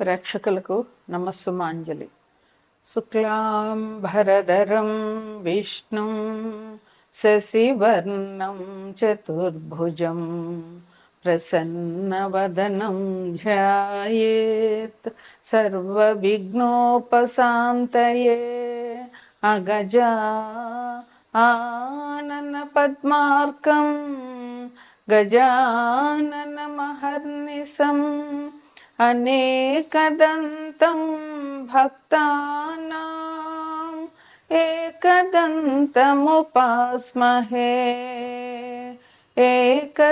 ప్రేక్షకులకు నమస్సుమాంజలి. శుక్లాం భరధరం విష్ణుం శశివర్ణం చతుర్భుజం ప్రసన్నవదనం ధ్యాయేత్ సర్వవిఘ్నోపశాంతయే. అగజా ఆనన పద్మార్కం గజాననమహర్నిశం అనేకదంతం భక్తానాం ఏకదంతముపాస్మహే ఏకదంతముపాస్మహే.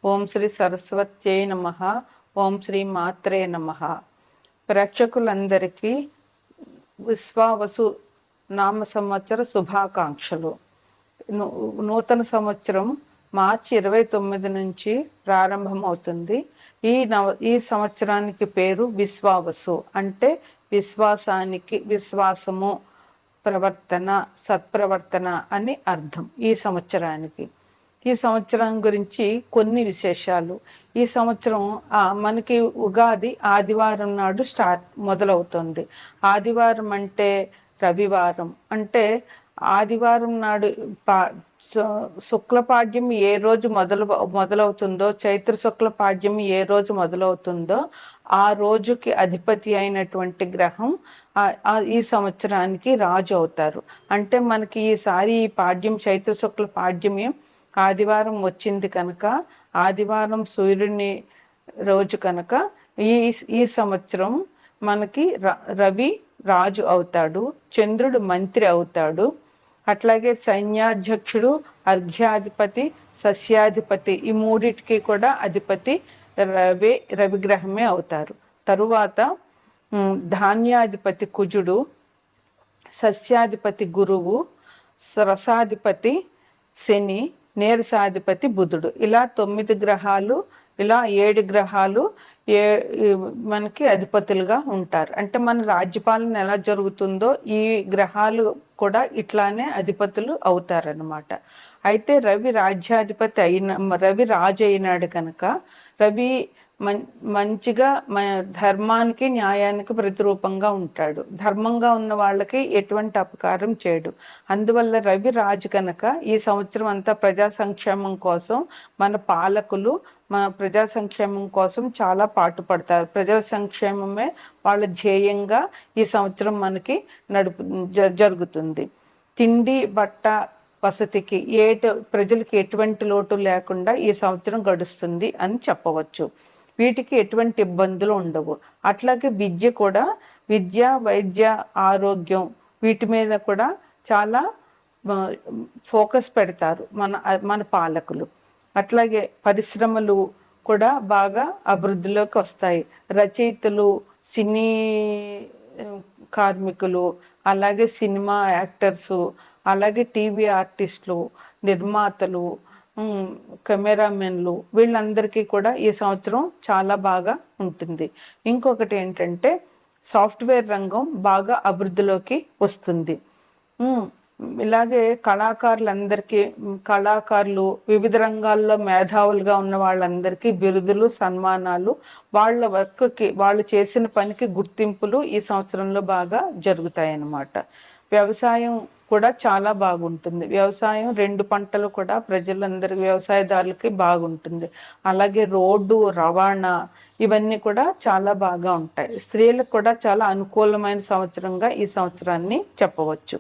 ఓం శ్రీ సరస్వత్యై నమః. ఓం శ్రీ మాత్రే నమః. ప్రేక్షకులందరికీ విశ్వావసు నామ సంవత్సర శుభాకాంక్షలు. నూతన సంవత్సరం మార్చి 29 నుంచి ప్రారంభమవుతుంది. ఈ సంవత్సరానికి పేరు విశ్వావసు, అంటే విశ్వాసానికి, విశ్వాసము, ప్రవర్తన, సత్ప్రవర్తన అని అర్థం. ఈ సంవత్సరం గురించి కొన్ని విశేషాలు. ఈ సంవత్సరం మనకి ఉగాది ఆదివారం నాడు మొదలవుతుంది. ఆదివారం అంటే రవివారం, అంటే ఆదివారం నాడు శుక్లపాడ్యం ఏ రోజు మొదలవుతుందో, చైత్ర శుక్లపాడ్యం ఏ రోజు మొదలవుతుందో ఆ రోజుకి అధిపతి అయినటువంటి గ్రహం ఈ సంవత్సరానికి రాజు అవుతారు. అంటే మనకి ఈసారి ఈ పాడ్యం, చైత్ర శుక్ల పాడ్యమే ఆదివారం వచ్చింది కనుక, ఆదివారం సూర్యుని రోజు కనుక ఈ సంవత్సరం మనకి రవి రాజు అవుతాడు, చంద్రుడు మంత్రి అవుతాడు. అట్లాగే సైన్యాధ్యక్షుడు, అర్ఘ్యాధిపతి, సస్యాధిపతి, ఈ మూడిటికి కూడా అధిపతి రవిగ్రహమే అవుతారు. తరువాత ధాన్యాధిపతి కుజుడు, సస్యాధిపతి గురువు, రసాధిపతి శని, నీరసాధిపతి బుధుడు. ఇలా 9 గ్రహాలు, ఇలా 7 గ్రహాలు మనకి అధిపతులుగా ఉంటారు. అంటే మన రాజ్యపాలన ఎలా జరుగుతుందో ఈ గ్రహాలు కూడా ఇట్లానే అధిపతులు అవుతారనమాట. అయితే రవి రాజు అయినాడు కనుక, రవి మంచిగా ధర్మానికి, న్యాయానికి ప్రతిరూపంగా ఉంటాడు. ధర్మంగా ఉన్న వాళ్ళకి ఎటువంటి అపకారం చేయడు. అందువల్ల రవి రాజు కనుక ఈ సంవత్సరం అంతా ప్రజా సంక్షేమం కోసం మన పాలకులు ప్రజా సంక్షేమం కోసం చాలా పాటుపడతారు. ప్రజా సంక్షేమమే వాళ్ళ ధ్యేయంగా ఈ సంవత్సరం మనకి జరుగుతుంది. తిండి, బట్ట, వసతికి ప్రజలకి ఎటువంటి లోటు లేకుండా ఈ సంవత్సరం గడుస్తుంది అని చెప్పవచ్చు. వీటికి ఎటువంటి ఇబ్బందులు ఉండవు. అట్లాగే విద్య, వైద్య, ఆరోగ్యం వీటి మీద కూడా చాలా ఫోకస్ పెడతారు మన పాలకులు. అట్లాగే పరిశ్రమలు కూడా బాగా అభివృద్ధిలోకి వస్తాయి. రచయితలు, సినీ కార్మికులు, అలాగే సినిమా యాక్టర్సు, అలాగే టీవీ ఆర్టిస్టులు, నిర్మాతలు, కెమెరామెన్లు, వీళ్ళందరికీ కూడా ఈ సంవత్సరం చాలా బాగా ఉంటుంది. ఇంకొకటి ఏంటంటే సాఫ్ట్వేర్ రంగం బాగా అభివృద్ధిలోకి వస్తుంది. ఇలాగే కళాకారులు, వివిధ రంగాల్లో మేధావులుగా ఉన్న వాళ్ళందరికీ బిరుదులు, సన్మానాలు, వాళ్ళ వర్క్కి, వాళ్ళు చేసిన పనికి గుర్తింపులు ఈ సంవత్సరంలో బాగా జరుగుతాయి అన్నమాట. వ్యవసాయం కూడా చాలా బాగుంటుంది. వ్యవసాయం 2 పంటలు కూడా ప్రజలందరికీ, వ్యవసాయదారులకి బాగుంటుంది. అలాగే రోడ్డు, రవాణా ఇవన్నీ కూడా చాలా బాగా ఉంటాయి. స్త్రీలకు కూడా చాలా అనుకూలమైన సంవత్సరంగా ఈ సంవత్సరాన్ని చెప్పవచ్చు.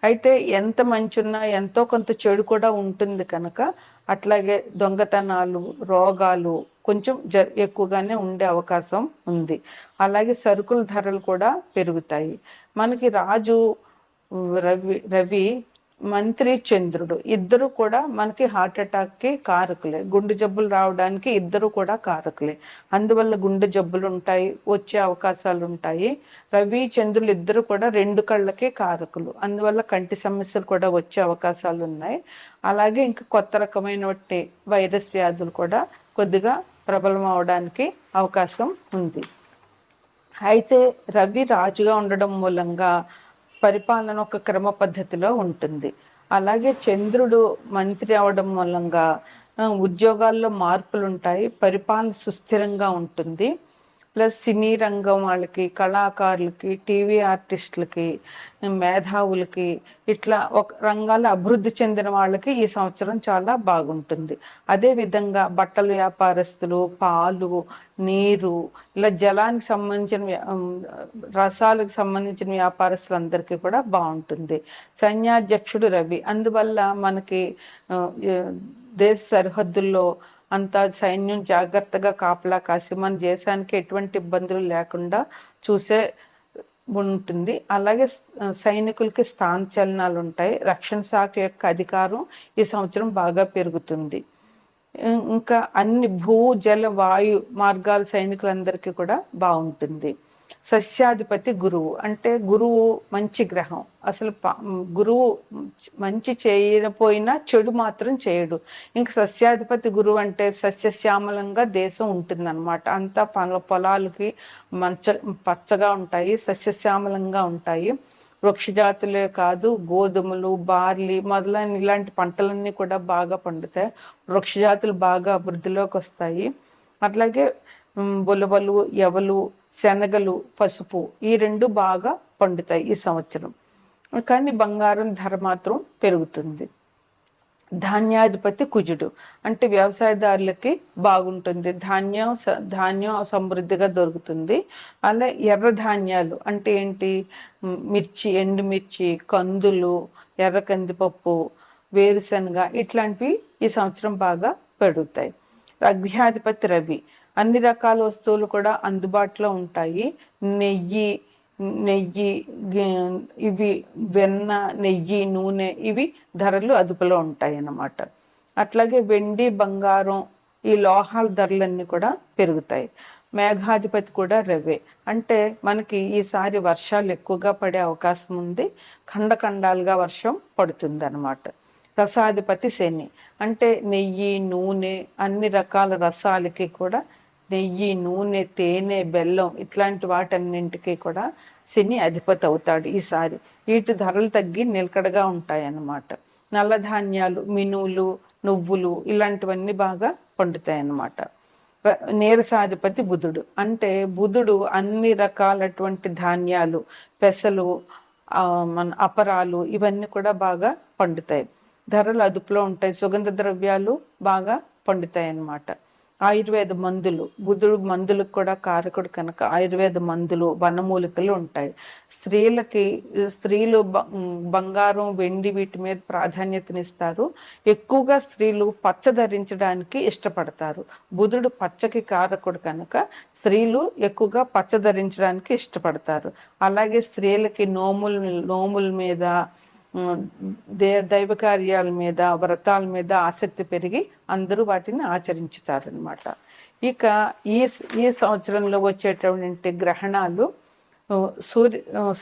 అయితే ఎంత మంచి ఉన్నా ఎంతో కొంత చెడు కూడా ఉంటుంది కనుక, అట్లాగే దొంగతనాలు, రోగాలు కొంచెం ఎక్కువగానే ఉండే అవకాశం ఉంది. అలాగే సరుకుల ధరలు కూడా పెరుగుతాయి. మనకి రాజు రవి, మంత్రి చంద్రుడు, ఇద్దరు కూడా మనకి హార్ట్ అటాక్కి కారకులే. గుండె జబ్బులు రావడానికి ఇద్దరు కూడా కారకులే. అందువల్ల గుండె జబ్బులు ఉంటాయి, వచ్చే అవకాశాలు ఉంటాయి. రవి, చంద్రులు ఇద్దరు కూడా 2 కళ్ళకి కారకులు. అందువల్ల కంటి సమస్యలు కూడా వచ్చే అవకాశాలు ఉన్నాయి. అలాగే ఇంకా కొత్త రకమైన వైరస్ వ్యాధులు కూడా కొద్దిగా ప్రబలం అవడానికి అవకాశం ఉంది. అయితే రవి రాజుగా ఉండడం మూలంగా పరిపాలన ఒక క్రమ పద్ధతిలో ఉంటుంది. అలాగే చంద్రుడు మంత్రి అవడం మూలంగా ఉద్యోగాల్లో మార్పులు ఉంటాయి, పరిపాలన సుస్థిరంగా ఉంటుంది. ప్లస్ సినీ రంగం వాళ్ళకి, కళాకారులకి, టీవీ ఆర్టిస్టులకి, మేధావులకి, ఇట్లా ఒక రంగాల్లో అభివృద్ధి చెందిన వాళ్ళకి ఈ సంవత్సరం చాలా బాగుంటుంది. అదేవిధంగా బట్టల వ్యాపారస్తులు, పాలు, నీరు, ఇలా జలానికి సంబంధించిన రసాలకు సంబంధించిన వ్యాపారస్తులందరికీ కూడా బాగుంటుంది. సైన్యాధ్యక్షుడు రవి, అందువల్ల మనకి దేశ సరిహద్దుల్లో అంతా సైన్యం జాగ్రత్తగా కాపలా కాసి మన దేశానికి ఎటువంటి ఇబ్బందులు లేకుండా చూసే ఉంటుంది. అలాగే సైనికులకి స్థానచలనాలు ఉంటాయి. రక్షణ శాఖ యొక్క అధికారం ఈ సంవత్సరం బాగా పెరుగుతుంది. ఇంకా అన్ని భూ, జల, వాయు మార్గాల సైనికులందరికీ కూడా బాగుంటుంది. సస్యాధిపతి గురువు, అంటే గురువు మంచి గ్రహం. అసలు గురువు మంచి చేయకపోయినా చెడు మాత్రం చేయడు. ఇంకా సస్యాధిపతి గురువు అంటే సస్యశ్యామలంగా దేశం ఉంటుందన్నమాట. అంతా పొలాలకి పచ్చగా ఉంటాయి, సస్యశ్యామలంగా ఉంటాయి. వృక్షజాతులే కాదు, గోధుమలు, బార్లీ మొదలైన ఇలాంటి పంటలన్నీ కూడా బాగా పండుతాయి. వృక్షజాతులు బాగా అభివృద్ధిలోకి వస్తాయి. అట్లాగే బులవలు, ఎవలు, శనగలు, పసుపు ఈ రెండు బాగా పండుతాయి ఈ సంవత్సరం. కానీ బంగారం ధర మాత్రం పెరుగుతుంది. ధాన్యాధిపతి కుజుడు, అంటే వ్యవసాయదారులకి బాగుంటుంది. ధాన్యం సమృద్ధిగా దొరుకుతుంది. అలా ఎర్ర ధాన్యాలు అంటే ఏంటి, మిర్చి, ఎండుమిర్చి, కందులు, ఎర్ర కందిపప్పు, వేరుశనగ ఇట్లాంటివి ఈ సంవత్సరం బాగా పెరుగుతాయి. అగ్నియాధిపతి రవి, అన్ని రకాల వస్తువులు కూడా అందుబాటులో ఉంటాయి. నెయ్యి, ఇవి వెన్న, నెయ్యి, నూనె ఇవి ధరలు అదుపులో ఉంటాయి అన్నమాట. అట్లాగే వెండి, బంగారం ఈ లోహాల ధరలన్నీ కూడా పెరుగుతాయి. మేఘాధిపతి కూడా రవే, అంటే మనకి ఈసారి వర్షాలు ఎక్కువగా పడే అవకాశం ఉంది. ఖండఖండాలుగా వర్షం పడుతుంది అన్నమాట. రసాధిపతి శని, అంటే నెయ్యి, నూనె అన్ని రకాల రసాలకి కూడా నెయ్యి, నూనె, తేనె, బెల్లం ఇట్లాంటి వాటన్నింటికి కూడా శని అధిపతి అవుతాడు ఈసారి. వీటి ధరలు తగ్గి నిలకడగా ఉంటాయి అన్నమాట. నల్లధాన్యాలు, మినువులు, నువ్వులు ఇలాంటివన్నీ బాగా పండుతాయి అన్నమాట. నీరసాధిపతి బుధుడు, అంటే బుధుడు అన్ని రకాలటువంటి ధాన్యాలు, పెసలు, మన అపరాలు ఇవన్నీ కూడా బాగా పండుతాయి. ధరలు అదుపులో ఉంటాయి. సుగంధ ద్రవ్యాలు బాగా పండుతాయి అన్నమాట. ఆయుర్వేద మందులు, బుధుడు మందులకు కూడా కారకుడు కనుక ఆయుర్వేద మందులు, వనమూలికలు ఉంటాయి. స్త్రీలు బంగారం, వెండి వీటి మీద ప్రాధాన్యతనిస్తారు. ఎక్కువగా స్త్రీలు పచ్చ ధరించడానికి ఇష్టపడతారు. బుధుడు పచ్చకి కారకుడు కనుక స్త్రీలు ఎక్కువగా పచ్చ ధరించడానికి ఇష్టపడతారు. అలాగే స్త్రీలకి నోముల మీద, దైవ కార్యాల మీద, వ్రతాల మీద ఆసక్తి పెరిగి అందరూ వాటిని ఆచరించుతారనమాట. ఇక ఈ సంవత్సరంలో వచ్చేటటువంటి గ్రహణాలు,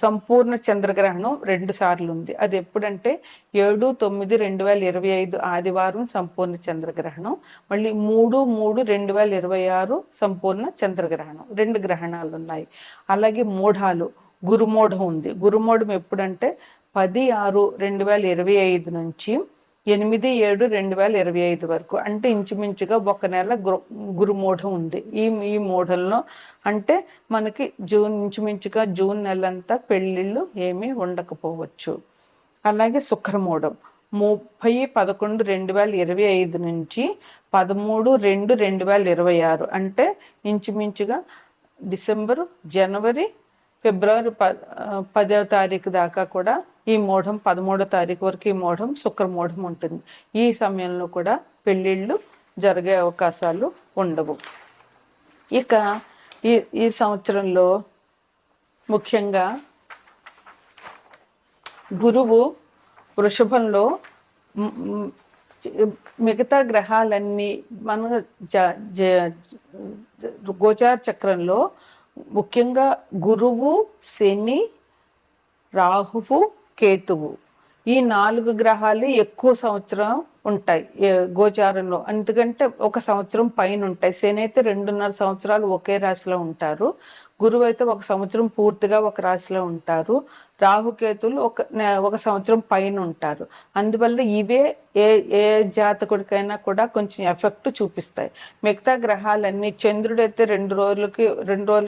సంపూర్ణ చంద్రగ్రహణం 2 సార్లు ఉంది. అది ఎప్పుడంటే 7/9/2025 ఆదివారం సంపూర్ణ చంద్రగ్రహణం, మళ్ళీ 3/3/2026 సంపూర్ణ చంద్రగ్రహణం. 2 గ్రహణాలు ఉన్నాయి. అలాగే మూఢాలు, గురుమూఢం ఉంది. గురుమూఢం ఎప్పుడంటే 10/6/2025 నుంచి 8/7/2025 వరకు, అంటే ఇంచుమించుగా 1 నెల గురుమూఢం ఉంది. ఈ మూఢంలో అంటే మనకి ఇంచుమించుగా జూన్ నెలంతా పెళ్ళిళ్ళు ఏమీ ఉండకపోవచ్చు. అలాగే శుక్రమూఢం 30/11/2025 నుంచి 13/2/2026, అంటే ఇంచుమించుగా డిసెంబరు, జనవరి, ఫిబ్రవరి 10వ తారీఖు దాకా కూడా ఈ మూఢం, 13వ తారీఖు వరకు ఈ మూఢం, శుక్రమూఢం ఉంటుంది. ఈ సమయంలో కూడా పెళ్ళిళ్ళు జరిగే అవకాశాలు ఉండవు. ఇక ఈ సంవత్సరంలో ముఖ్యంగా గురువు వృషభంలో, మిగతా గ్రహాలన్నీ మన గోచార చక్రంలో ముఖ్యంగా గురువు, శని, రాహువు, కేతువు ఈ 4 గ్రహాలు ఎక్కువ సంవత్సరం ఉంటాయి గోచారంలో. ఎందుకంటే 1 సంవత్సరం పైన ఉంటాయి. శని అయితే 2.5 సంవత్సరాలు ఒకే రాశిలో ఉంటారు. గురువు అయితే ఒక సంవత్సరం పూర్తిగా ఒక రాశిలో ఉంటారు. రాహుకేతులు ఒక సంవత్సరం పైన ఉంటారు. అందువల్ల ఇవే ఏ ఏ జాతకుడికైనా కూడా కొంచెం ఎఫెక్ట్ చూపిస్తాయి. మిగతా గ్రహాలన్నీ చంద్రుడు అయితే 2 రోజుల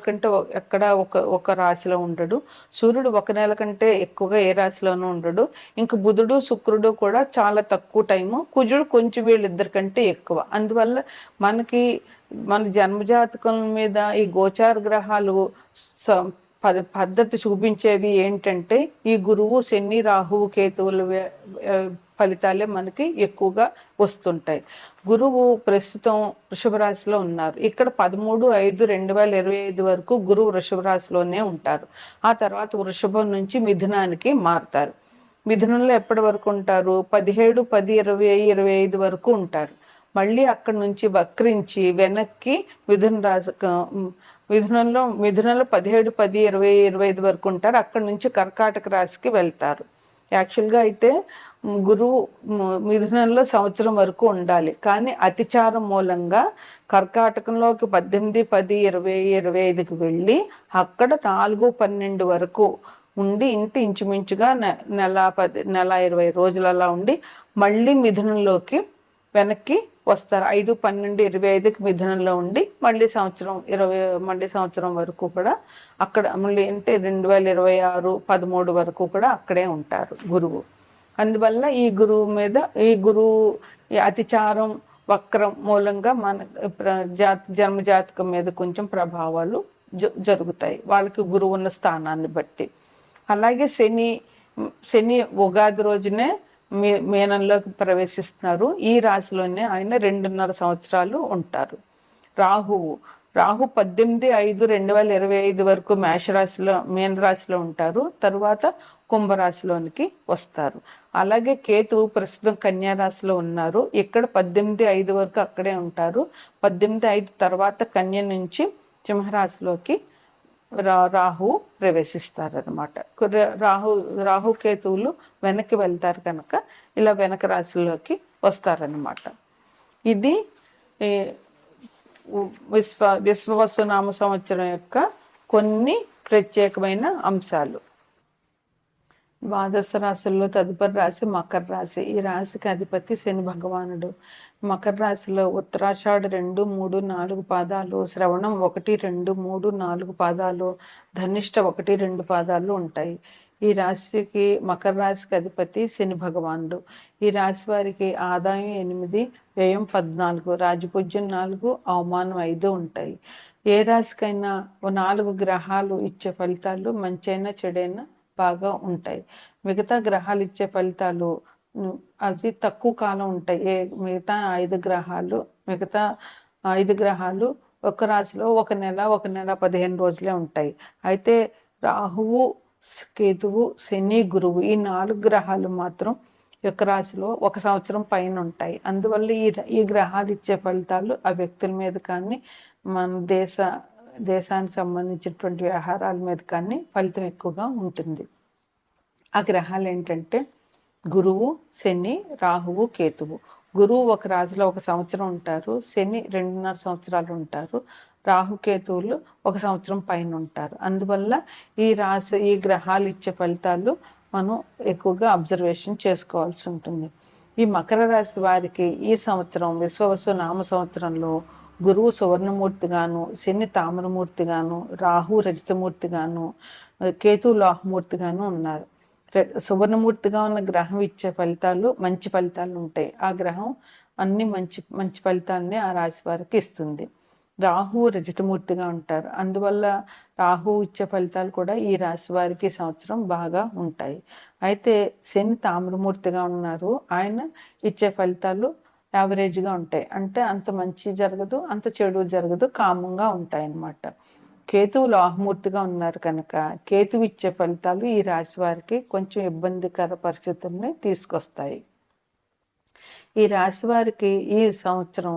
కంటే ఎక్కడ ఒక రాశిలో ఉండడు. సూర్యుడు 1 నెల కంటే ఎక్కువగా ఏ రాశిలోనూ ఉండడు. ఇంక బుధుడు శుక్రుడు కూడా చాలా తక్కువ టైము. కుజుడు కొంచెం వీళ్ళిద్దరి కంటే ఎక్కువ. అందువల్ల మన జన్మజాతకం మీద ఈ గోచార గ్రహాలు పద్ధతి చూపించేవి ఏంటంటే ఈ గురువు శని రాహువు కేతువుల ఫలితాలే మనకి ఎక్కువగా వస్తుంటాయి. గురువు ప్రస్తుతం వృషభ రాశిలో ఉన్నారు. ఇక్కడ 13/5/2025 వరకు గురువు వృషభ రాశిలోనే ఉంటారు. ఆ తర్వాత వృషభం నుంచి మిథునానికి మారుతారు. మిథునంలో ఎప్పటి వరకు ఉంటారు? 17/10/2025 వరకు ఉంటారు. మళ్ళీ అక్కడి నుంచి వక్రించి వెనక్కి మిథునంలో 17/10/2025 వరకు ఉంటారు. అక్కడి నుంచి కర్కాటక రాశికి వెళ్తారు. యాక్చువల్గా అయితే గురువు మిథునంలో సంవత్సరం వరకు ఉండాలి, కానీ అతిచారం మూలంగా కర్కాటకంలోకి 18/10/2025కి వెళ్ళి అక్కడ 4/12 వరకు ఉండి ఇంచుమించుగా నెల 20 రోజులు అలా ఉండి మళ్ళీ మిథునంలోకి వెనక్కి వస్తారు. 5/12/25కి మిథునంలో ఉండి మళ్ళీ సంవత్సరం వరకు కూడా అక్కడ మళ్ళీ అంటే 2026 13 వరకు కూడా అక్కడే ఉంటారు గురువు. అందువల్ల ఈ గురువు అతిచారం వక్రం మూలంగా మన జన్మజాతకం మీద కొంచెం ప్రభావాలు జరుగుతాయి వాళ్ళకి గురువు ఉన్న స్థానాన్ని బట్టి. అలాగే శని ఉగాది రోజునే మీనంలోకి ప్రవేశిస్తున్నారు. ఈ రాశిలోనే ఆయన 2.5 సంవత్సరాలు ఉంటారు. రాహు 18/5/2025 వరకు మీనరాశిలో ఉంటారు. తరువాత కుంభరాశిలోనికి వస్తారు. అలాగే కేతువు ప్రస్తుతం కన్యా రాశిలో ఉన్నారు. ఇక్కడ 18/5 వరకు అక్కడే ఉంటారు. 18/5 తర్వాత కన్య నుంచి సింహరాశిలోకి రాహు ప్రవేశిస్తారనమాట. రాహుకేతువులు వెనక్కి వెళ్తారు కనుక ఇలా వెనక రాశిలోకి వస్తారనమాట. ఇది విశ్వవసునామ సంవత్సరం యొక్క కొన్ని ప్రత్యేకమైన అంశాలు. ద్వాదశ రాశుల్లో తదుపరి రాశి మకర రాశి. ఈ రాశికి అధిపతి శని భగవానుడు. మకర రాశిలో ఉత్తరాషాఢ 2, 3, 4 పాదాలు, శ్రవణం 1, 2, 3, 4 పాదాలు, ధనిష్ట 1, 2 పాదాలు ఉంటాయి. ఈ రాశికి మకర రాశికి అధిపతి శని భగవానుడు. ఈ రాశి వారికి ఆదాయం 8, వ్యయం 14, రాజపూజ్యం 4, అవమానం 5 ఉంటాయి. ఏ రాశికైనా 4 గ్రహాలు ఇచ్చే ఫలితాలు మంచైనా చెడైనా బాగా ఉంటాయి. మిగతా గ్రహాలు ఇచ్చే ఫలితాలు అవి తక్కువ కాలం ఉంటాయి. మిగతా 5 గ్రహాలు ఒక రాశిలో 1 నెల 15 రోజులే ఉంటాయి. అయితే రాహువు, కేతువు, శని, గురువు ఈ 4 గ్రహాలు మాత్రం ఒక రాశిలో 1 సంవత్సరం పైన ఉంటాయి. అందువల్ల ఈ గ్రహాలు ఇచ్చే ఫలితాలు ఆ వ్యక్తుల మీద కానీ మన దేశానికి సంబంధించినటువంటి వ్యవహారాల మీద కానీ ఫలితం ఎక్కువగా ఉంటుంది. ఆ గ్రహాలు ఏంటంటే గురువు, శని, రాహువు, కేతువు. గురువు ఒక రాశిలో 1 సంవత్సరం ఉంటారు. శని 2.5 సంవత్సరాలు ఉంటారు. రాహుకేతువులు 1 సంవత్సరం పైన ఉంటారు. అందువల్ల ఈ గ్రహాలు ఇచ్చే ఫలితాలు మనం ఎక్కువగా అబ్జర్వేషన్ చేసుకోవాల్సి ఉంటుంది. ఈ మకర రాశి వారికి ఈ సంవత్సరం విశ్వవసు నామ సంవత్సరంలో గురువు సువర్ణమూర్తిగాను, శని తామ్రమూర్తిగాను, రాహు రజితమూర్తిగాను, కేతు లోహమూర్తిగాను ఉన్నారు. సువర్ణమూర్తిగా ఉన్న గ్రహం ఇచ్చే ఫలితాలు మంచి ఫలితాలు ఉంటాయి. ఆ గ్రహం అన్ని మంచి ఫలితాలని ఆ రాశి వారికి ఇస్తుంది. రాహు రజితమూర్తిగా ఉంటారు. అందువల్ల రాహు ఇచ్చే ఫలితాలు కూడా ఈ రాశి వారికి సంవత్సరం బాగా ఉంటాయి. అయితే శని తామ్రమూర్తిగా ఉన్నారు. ఆయన ఇచ్చే ఫలితాలు యావరేజ్గా ఉంటాయి. అంటే అంత మంచి జరగదు, అంత చెడు జరగదు, కామంగా ఉంటాయి అన్నమాట. కేతువు లోహమూర్తిగా ఉన్నారు కనుక కేతువు ఇచ్చే ఫలితాలు ఈ రాశి వారికి కొంచెం ఇబ్బందికర పరిస్థితుల్ని తీసుకొస్తాయి. ఈ రాశి వారికి ఈ సంవత్సరం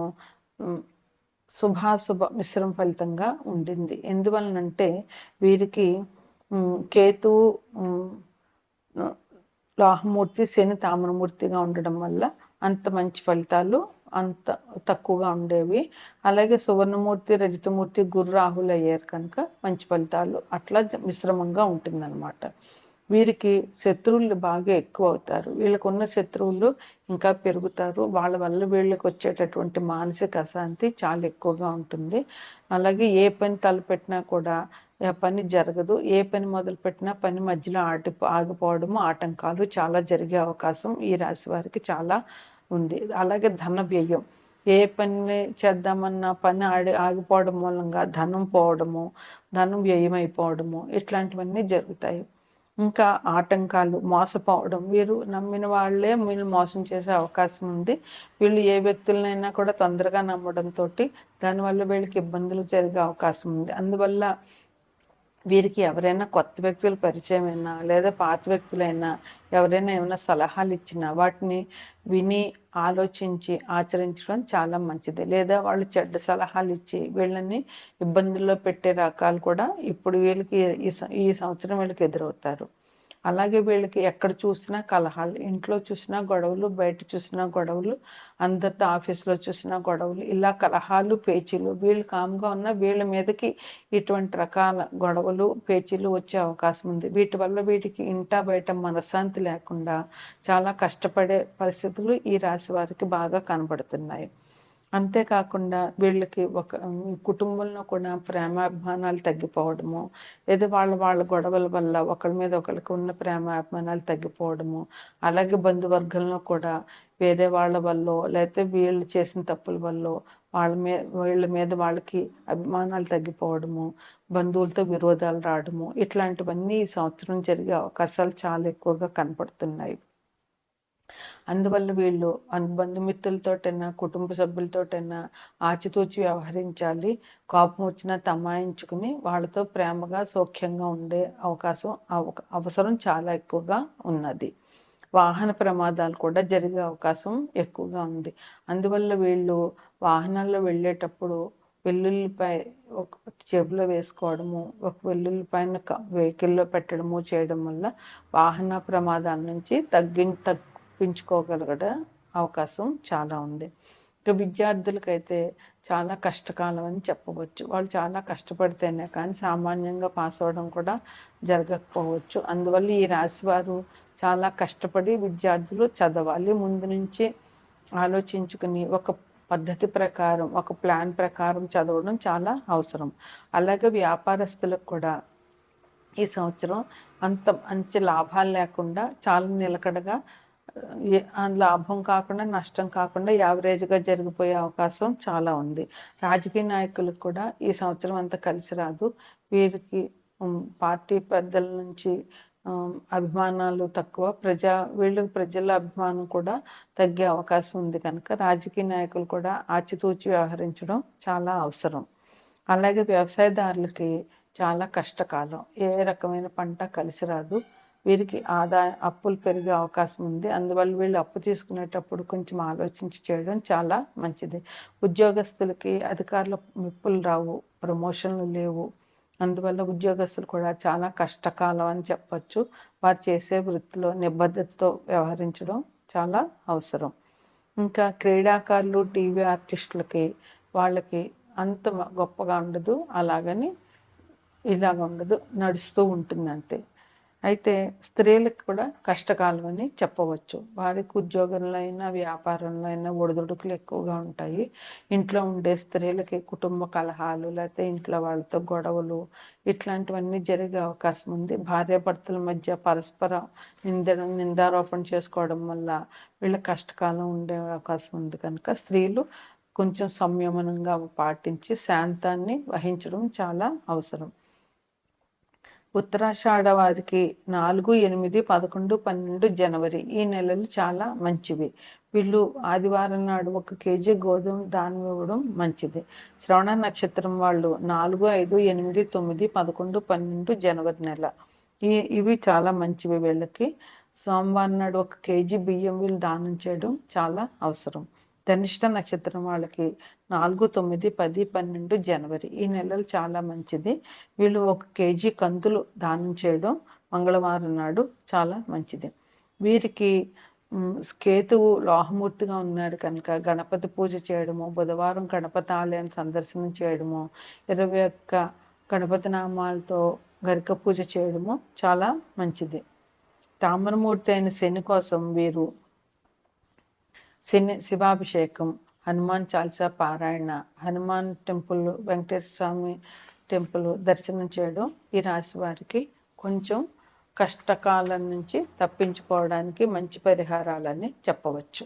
శుభాశుభ మిశ్రమ ఫలితంగా ఉండింది. ఎందువలనంటే వీరికి కేతువు లోహమూర్తి, శని తామ్రమూర్తిగా ఉండడం వల్ల అంత మంచి ఫలితాలు అంత తక్కువగా ఉండేవి. అలాగే సువర్ణమూర్తి, రజితమూర్తి, గురు రాహులు అయ్యారు కనుక మంచి ఫలితాలు అట్లా మిశ్రమంగా ఉంటుందన్నమాట. వీరికి శత్రువులు బాగా ఎక్కువ అవుతారు. వీళ్ళకున్న శత్రువులు ఇంకా పెరుగుతారు. వాళ్ళ వల్ల వీళ్ళకి వచ్చేటటువంటి మానసిక అశాంతి చాలా ఎక్కువగా ఉంటుంది. అలాగే ఏ పని తలపెట్టినా కూడా పని జరగదు. ఏ పని మొదలుపెట్టినా పని మధ్యలో ఆగిపోవడము, ఆటంకాలు చాలా జరిగే అవకాశం ఈ రాశి వారికి చాలా ఉంది. అలాగే ధన వ్యయం. ఏ పని చేద్దామన్నా పని ఆగిపోవడం మూలంగా ధనం పోవడము, ధనం వ్యయమైపోవడము ఇట్లాంటివన్నీ జరుగుతాయి. ఇంకా ఆటంకాలు, మోసపోవడం. వీరు నమ్మిన వాళ్ళే వీళ్ళు మోసం చేసే అవకాశం ఉంది. వీళ్ళు ఏ వ్యక్తులనైనా కూడా తొందరగా నమ్మడంతోటి దానివల్ల వీళ్ళకి ఇబ్బందులు జరిగే అవకాశం ఉంది. అందువల్ల వీరికి ఎవరైనా కొత్త వ్యక్తులు పరిచయం అయినా లేదా పాత వ్యక్తులైనా ఎవరైనా ఏమైనా సలహాలు ఇచ్చినా వాటిని విని ఆలోచించి ఆచరించడం చాలా మంచిది. లేదా వాళ్ళు చెడ్డ సలహాలు ఇచ్చి వీళ్ళని ఇబ్బందుల్లో పెట్టే రకాలు కూడా ఇప్పుడు వీళ్ళకి ఈ సంవత్సరం వీళ్ళకి ఎదురవుతారు. అలాగే వీళ్ళకి ఎక్కడ చూసినా కలహాలు, ఇంట్లో చూసినా గొడవలు, బయట చూసినా గొడవలు, అందరితో ఆఫీస్లో చూసినా గొడవలు, ఇలా కలహాలు, పేచీలు. వీళ్ళు కామ్గా ఉన్న వీళ్ళ మీదకి ఇటువంటి రకాల గొడవలు, పేచీలు వచ్చే అవకాశం ఉంది. వీటి వల్ల వీటికి ఇంటా బయట మనశ్శాంతి లేకుండా చాలా కష్టపడే పరిస్థితులు ఈ రాశి వారికి బాగా కనబడుతున్నాయి. అంతేకాకుండా వీళ్ళకి ఒక కుటుంబంలో కూడా ప్రేమాభిమానాలు తగ్గిపోవడము, ఏదో వాళ్ళ గొడవల వల్ల ఒకళ్ళ మీద ఒకళ్ళకి ఉన్న ప్రేమాభిమానాలు తగ్గిపోవడము, అలాగే బంధువర్గంలో కూడా వేరే వాళ్ళ వల్ల లేకపోతే వీళ్ళు చేసిన తప్పుల వల్ల వీళ్ళ మీద వాళ్ళకి అభిమానాలు తగ్గిపోవడము, బంధువులతో విరోధాలు రావడము ఇట్లాంటివన్నీ ఈ సంవత్సరం జరిగే అవకాశాలు చాలా ఎక్కువగా కనపడుతున్నాయి. అందువల్ల వీళ్ళు బంధుమిత్రులతోటైనా కుటుంబ సభ్యులతోటైనా ఆచితూచి వ్యవహరించాలి. కోపం వచ్చినా తమాయించుకుని వాళ్ళతో ప్రేమగా సౌఖ్యంగా ఉండే అవసరం చాలా ఎక్కువగా ఉన్నది. వాహన ప్రమాదాలు కూడా జరిగే అవకాశం ఎక్కువగా ఉంది. అందువల్ల వీళ్ళు వాహనాల్లో వెళ్ళేటప్పుడు వెల్లుల్లిపై ఒక చెవిలో వేసుకోవడము, ఒక వెల్లుల్లిపైన వెహికల్లో పెట్టడము చేయడం వల్ల వాహన ప్రమాదాల నుంచి తప్పించుకోగలగడం అవకాశం చాలా ఉంది. ఇక విద్యార్థులకైతే చాలా కష్టకాలం అని చెప్పవచ్చు. వాళ్ళు చాలా కష్టపడితేనే కానీ సామాన్యంగా పాస్ అవ్వడం కూడా జరగకపోవచ్చు. అందువల్ల ఈ రాశి వారు చాలా కష్టపడి విద్యార్థులు చదవాలి. ముందు నుంచి ఆలోచించుకుని ఒక పద్ధతి ప్రకారం, ఒక ప్లాన్ ప్రకారం చదవడం చాలా అవసరం. అలాగే వ్యాపారస్తులకు కూడా ఈ సంవత్సరం అంత మంచి లాభాలు లేకుండా చాలా నిలకడగా, లాభం కాకుండా నష్టం కాకుండా యావరేజ్గా జరిగిపోయే అవకాశం చాలా ఉంది. రాజకీయ నాయకులకు కూడా ఈ సంవత్సరం అంతా కలిసి రాదు. వీరికి పార్టీ పెద్దల నుంచి అభిమానాలు తక్కువ, వీళ్ళకి ప్రజల అభిమానం కూడా తగ్గే అవకాశం ఉంది కనుక రాజకీయ నాయకులు కూడా ఆచితూచి వ్యవహరించడం చాలా అవసరం. అలాగే వ్యవసాయదారులకి చాలా కష్టకాలం. ఏ రకమైన పంట కలిసి రాదు. వీరికి అప్పులు పెరిగే అవకాశం ఉంది. అందువల్ల వీళ్ళు అప్పు తీసుకునేటప్పుడు కొంచెం ఆలోచించి చేయడం చాలా మంచిది. ఉద్యోగస్తులకి అధికారుల మెప్పులు రావు, ప్రమోషన్లు లేవు. అందువల్ల ఉద్యోగస్తులు కూడా చాలా కష్టకాలం అని చెప్పచ్చు. వారు చేసే వృత్తిలో నిబద్ధతతో వ్యవహరించడం చాలా అవసరం. ఇంకా క్రీడాకారులు, టీవీ ఆర్టిస్టులకి వాళ్ళకి అంత గొప్పగా ఉండదు, అలాగని ఇలాగ ఉండదు, నడుస్తూ ఉంటుంది అంతే. అయితే స్త్రీలకు కూడా కష్టకాలం అని చెప్పవచ్చు. వారికి ఉద్యోగంలో అయినా వ్యాపారంలో అయినా ఒడిదుడుకులు ఎక్కువగా ఉంటాయి. ఇంట్లో ఉండే స్త్రీలకి కుటుంబ కలహాలు లేకపోతే ఇంట్లో వాళ్ళతో గొడవలు ఇట్లాంటివన్నీ జరిగే అవకాశం ఉంది. భార్యాభర్తల మధ్య పరస్పర నిందారోపణ చేసుకోవడం వల్ల వీళ్ళ కష్టకాలం ఉండే అవకాశం ఉంది కనుక స్త్రీలు కొంచెం సంయమనంగా పాటించి శాంతాన్ని వహించడం చాలా అవసరం. ఉత్తరాషాఢ వారికి 4, 8, 11, 12 జనవరి ఈ నెలలు చాలా మంచివి. వీళ్ళు ఆదివారం నాడు 1 కేజీ గోధుమ దానం ఇవ్వడం మంచిది. శ్రవణ నక్షత్రం వాళ్ళు 4, 5, 8, 9, 11, 12 జనవరి నెల ఇవి చాలా మంచివి. వీళ్ళకి సోమవారం నాడు 1 కేజీ బియ్యం వీళ్ళు దానం చేయడం చాలా అవసరం. ధనిష్ట నక్షత్రం వాళ్ళకి 4, 9, 10, 12 జనవరి ఈ నెలలు చాలా మంచిది. వీళ్ళు 1 కేజీ కందులు దానం చేయడం మంగళవారం నాడు చాలా మంచిది. వీరికి కేతువు లోహమూర్తిగా ఉన్నాడు కనుక గణపతి పూజ చేయడము, బుధవారం గణపతి ఆలయాన్ని సందర్శనం చేయడము, 21 గణపతి నామాలతో గరిక పూజ చేయడము చాలా మంచిది. తామరమూర్తి అయిన శని కోసం వీరు శివాభిషేకం, హనుమాన్ చాలీసా పారాయణ, హనుమాన్ టెంపుల్, వెంకటేశ్వర స్వామి టెంపుల్ దర్శనం చేయడం ఈ రాశి వారికి కొంచెం కష్టకాలం నుంచి తప్పించుకోవడానికి మంచి పరిహారాలని చెప్పవచ్చు.